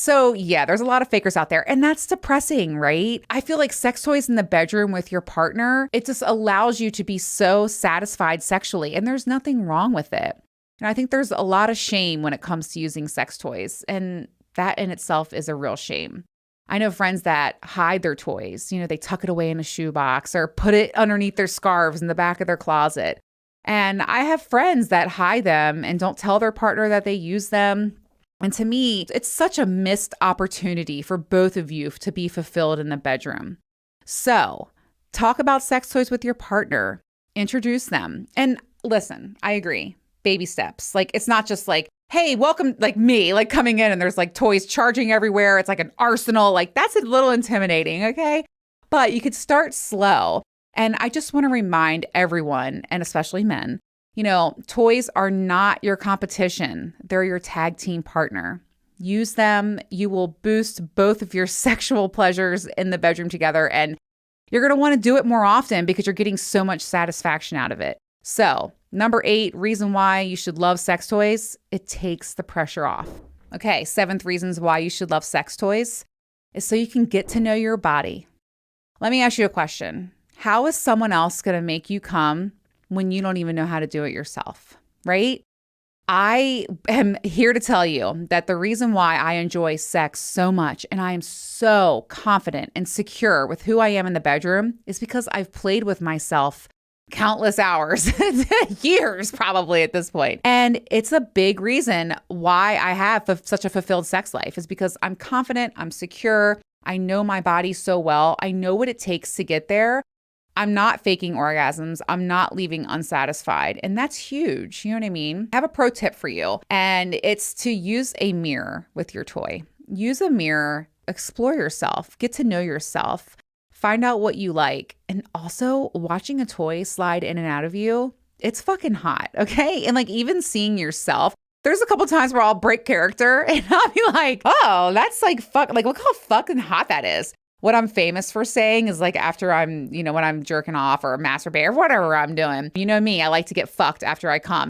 So yeah, there's a lot of fakers out there and that's depressing, right? I feel like sex toys in the bedroom with your partner, it just allows you to be so satisfied sexually and there's nothing wrong with it. And I think there's a lot of shame when it comes to using sex toys and that in itself is a real shame. I know friends that hide their toys. They tuck it away in a shoebox or put it underneath their scarves in the back of their closet. And I have friends that hide them and don't tell their partner that they use them. And to me, it's such a missed opportunity for both of you to be fulfilled in the bedroom. So talk about sex toys with your partner, introduce them. And listen, I agree. Baby steps. Like, it's not just like, hey, welcome, like me, like coming in and there's like toys charging everywhere. It's like an arsenal. Like that's a little intimidating. Okay. But you could start slow. And I just want to remind everyone, and especially men, toys are not your competition. They're your tag team partner. Use them. You will boost both of your sexual pleasures in the bedroom together. And you're going to want to do it more often because you're getting so much satisfaction out of it. So, number 8, reason why you should love sex toys, it takes the pressure off. Okay, 7th reasons why you should love sex toys is so you can get to know your body. Let me ask you a question. How is someone else going to make you come when you don't even know how to do it yourself, right? I am here to tell you that the reason why I enjoy sex so much and I am so confident and secure with who I am in the bedroom is because I've played with myself countless hours, years probably at this point. And it's a big reason why I have such a fulfilled sex life is because I'm confident, I'm secure, I know my body so well, I know what it takes to get there. I'm not faking orgasms. I'm not leaving unsatisfied. And that's huge. You know what I mean? I have a pro tip for you, and it's to use a mirror with your toy. Use a mirror, explore yourself, get to know yourself, find out what you like. And also watching a toy slide in and out of you, it's fucking hot. Okay. And like even seeing yourself, there's a couple times where I'll break character and I'll be like, oh, that's like fuck. Like, look how fucking hot that is. What I'm famous for saying is like after I'm, when I'm jerking off or masturbate or whatever I'm doing, you know me, I like to get fucked after I come.